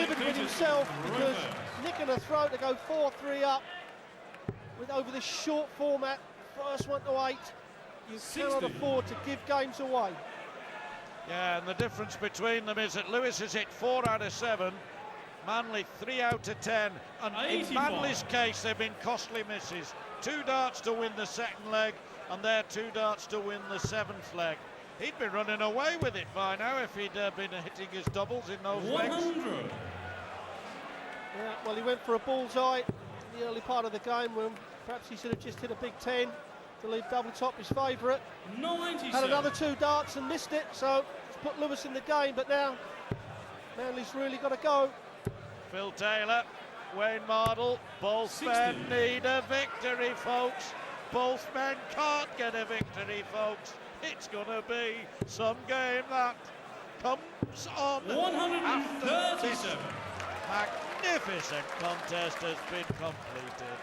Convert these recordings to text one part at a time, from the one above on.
livid with himself because nicking a throw to go 4-3 up with over this short format, first 1 to 8. You cannot afford to give games away. Yeah, and the difference between them is that Lewis has hit 4 out of 7, Manley 3 out of 10, and in Manley's case they've been costly misses. 2 darts to win the second leg, and their 2 darts to win the 7th leg. He'd be running away with it by now if he'd been hitting his doubles in those legs. Yeah, well, he went for a bullseye in the early part of the game when perhaps he should have just hit a big 10 to leave double top his favourite. Had another 2 darts and missed it, so it's put Lewis in the game, but now Manley's really got to go. Phil Taylor, Wayne Mardle, both men need a victory, folks. Both men can't get a victory, folks. It's going to be some game that comes on after this magnificent contest has been completed.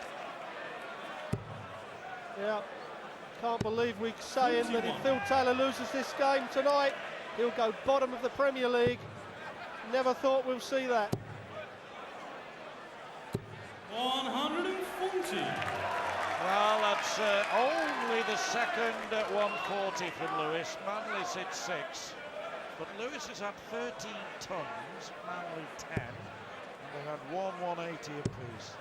Yeah, can't believe we're saying that if Phil Taylor loses this game tonight, he'll go bottom of the Premier League. Never thought we'll see that. 140. Well, that's only the second at 140 from Lewis. Manley's hit 6, but Lewis has had 13 tons, Manley 10, and they had 180 apiece.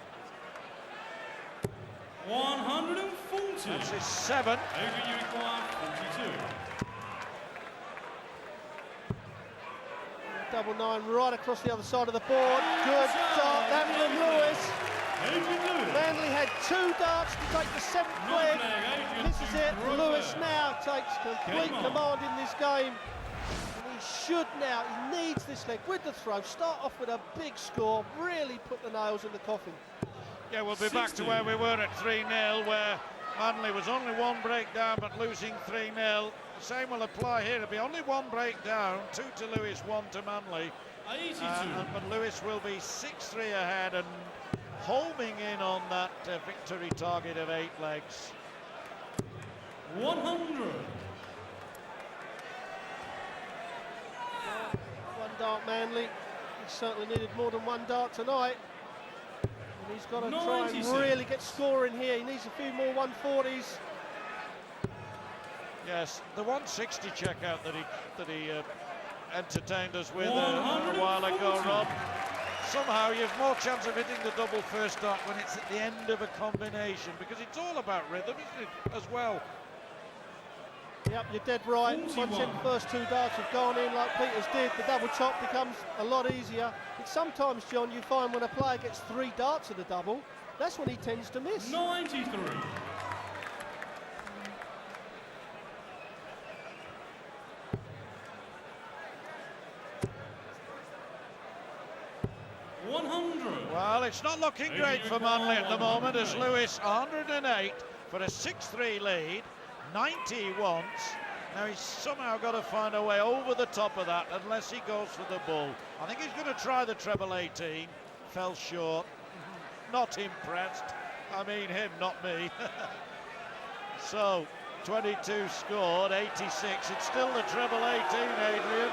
140. That's his 7. Adrian, you require 42. Double 9 right across the other side of the board. Good dart, that from Lewis. Manley had 2 darts to take the 7th leg. This is it. Lewis now takes complete command in this game. And he should now, he needs this leg with the throw. Start off with a big score, really put the nails in the coffin. Yeah, we'll be back to where we were at 3-0, where Manley was only 1 break down but losing 3-0. The same will apply here. It'll be only 1 break down, 2 to Lewis, 1 to Manley. But Lewis will be 6-3 ahead and homing in on that victory target of 8 legs. 100. 1 dart Manley. He certainly needed more than 1 dart tonight. And he's got to try and really get scoring here. He needs a few more 140s. Yes, the 160 checkout that he entertained us with a while ago, Rob. Somehow you've more chance of hitting the double first dart when it's at the end of a combination, because it's all about rhythm, isn't it, as well? Yep, you're dead right. 41. Once the first 2 darts have gone in like Peters did, the double chop becomes a lot easier. It's sometimes, John, you find when a player gets 3 darts at a double, that's when he tends to miss. 93. 100. Well, it's not looking great for Manley at the moment, as Lewis 108 for a 6-3 lead, 90 he wants. Now he's somehow got to find a way over the top of that unless he goes for the bull. I think he's going to try the treble 18, fell short, not impressed. I mean him, not me. So 22 scored, 86, it's still the treble 18, Adrian.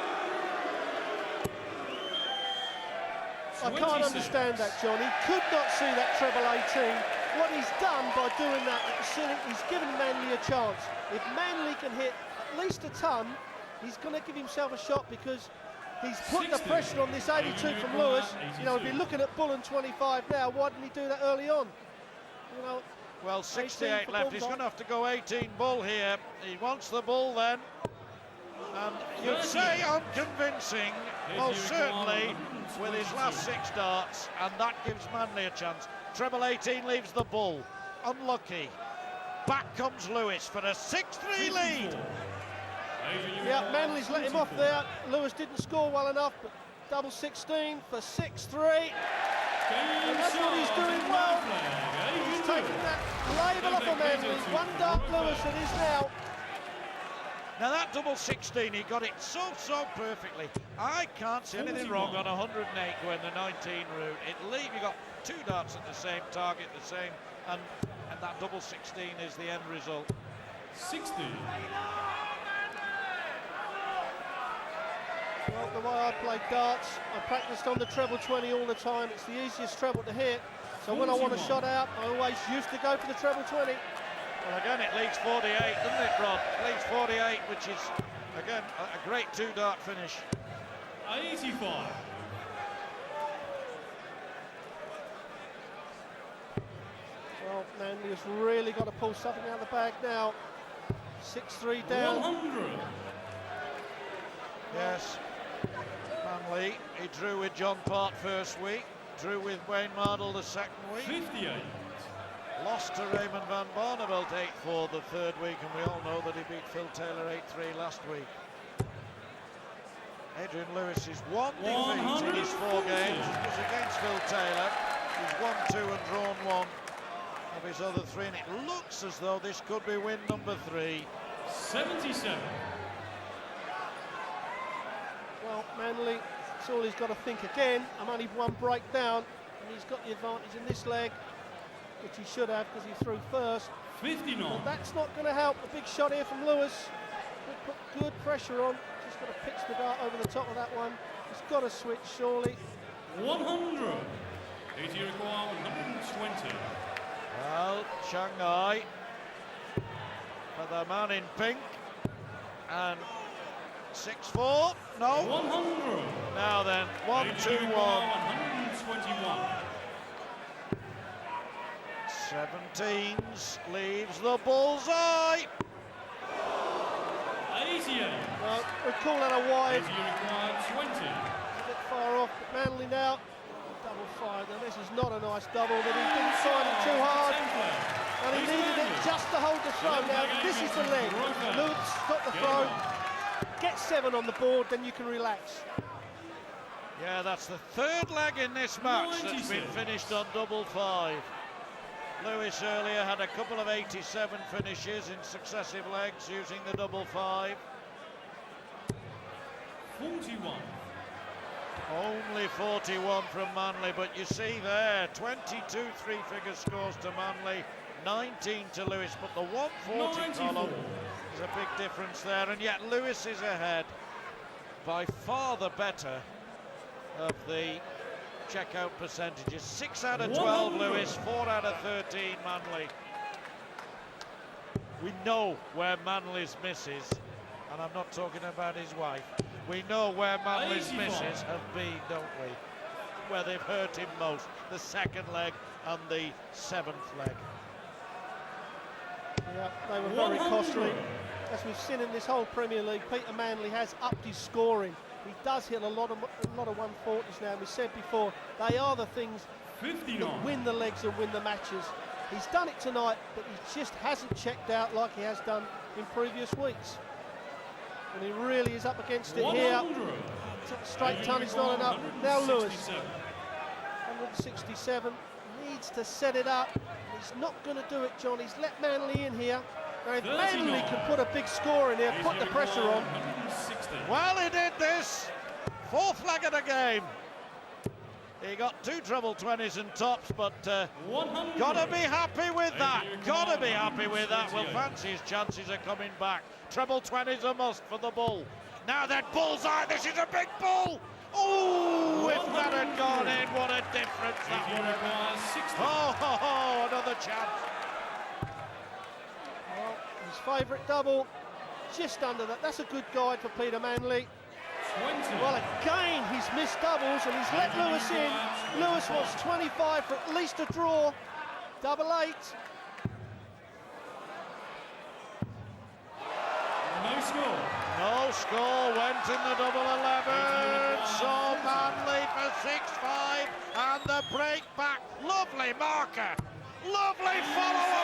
I can't understand that, John. He could not see that treble 18. What he's done by doing that, he's given Manley a chance. If Manley can hit at least a ton, he's going to give himself a shot, because he's put the pressure on this 82 from Lewis. You know, if you're looking at bull and 25 now, why didn't he do that early on? You know, well, 68 left. He's going to have to go 18 bull here. He wants the bull then. And you'd say unconvincing, well, certainly with his last 6 darts, and that gives Manley a chance. Treble 18 leaves the bull. Unlucky. Back comes Lewis for a 6-3 lead. Yeah, Manley's let him off there. Lewis didn't score well enough, but double 16 for 6-3. And that's what he's doing well. He's taking that label off of Manley. 1 dart Lewis it is now. Now that double 16, he got it so perfectly. I can't see anything wrong on 108 going the 19 route. You got 2 darts at the same target, the same, and that double 16 is the end result. 60. Well, the way I play darts, I practiced on the treble 20 all the time. It's the easiest treble to hit. So when I want a shot out, I always used to go for the treble 20. Well, again, it leads 48, doesn't it, Rod? It leads 48, which is, again, a great two-dart finish. 85. Well, Manley has really got to pull something out of the bag now. 6-3 down. 100. Yes, Manley, he drew with John Part first week, drew with Wayne Mardle the second week. 58. Lost to Raymond van Barneveld 8-4 the third week, and we all know that he beat Phil Taylor 8-3 last week. Adrian Lewis is one defeat in his 4 games. It was against Phil Taylor. He's won 2 and drawn 1 of his other 3, and it looks as though this could be win number 3. 77. Well, Manley, that's all he's got to think again. I'm only 1 break down, and he's got the advantage in this leg, which he should have because he threw first. 59. But that's not going to help. A big shot here from Lewis. Put good pressure on. Just got to pitch the dart over the top of that one. He's got to switch, surely. 100. 80 require 120. Well, Shanghai for the man in pink, and 6-4. No. 100. Now then, 1-2-1. 121. 17s leaves the bullseye. 88. Well, we call that a wide. 80 require 20. A bit far off, but Manley now. Double 5. Now this is not a nice double, but he didn't find it too hard. And he needed it just to hold the throw. Now this is the leg. Lewis got the throw. Get 7 on the board, then you can relax. Yeah, that's the 3rd leg in this match that's been 96. finished on double 5. Lewis earlier had a couple of 87 finishes in successive legs using the double 5. 41. Only 41 from Manley, but you see there, 22 3-figure scores to Manley, 19 to Lewis, but the 140 94. column is a big difference there, and yet Lewis is ahead, by far the better of the checkout percentages. 6 out of 12 Lewis, 4 out of 13 Manley. We know where Manley's misses, and I'm not talking about his wife. We know where Manley's misses have been, don't we? Where they've hurt him most, the 2nd leg and the 7th leg. Yeah, they were very costly. As we've seen in this whole Premier League, Peter Manley has upped his scoring. He does hit a lot of 140s now. We said before, they are the things 59. that win the legs and win the matches. He's done it tonight, but he just hasn't checked out like he has done in previous weeks. And he really is up against it 100. here. Straight ton is not enough. Now Lewis, 167. 167, needs to set it up. He's not going to do it, John. He's let Manley in here. Now if Manley can put a big score in here, put the pressure on. 160. Well, he did this. 4th leg of the game. He got 2 treble 20s and tops, but gotta be happy with that. Gotta be happy with that. Well, fancy his chances are coming back. Treble 20s a must for the bull. Now that bullseye, this is a big bull. Oh, if that had gone in, what a difference that would have been. Oh, another chance. Well, his favourite double, just under that. That's a good guide for Peter Manley. 20. Well, again, he's missed doubles and he's let Lewis in. Lewis wants 25 for at least a draw. Double 8. No score. No score, went in the double 11. So Manley for 6-5 and the break back. Lovely marker. Lovely follow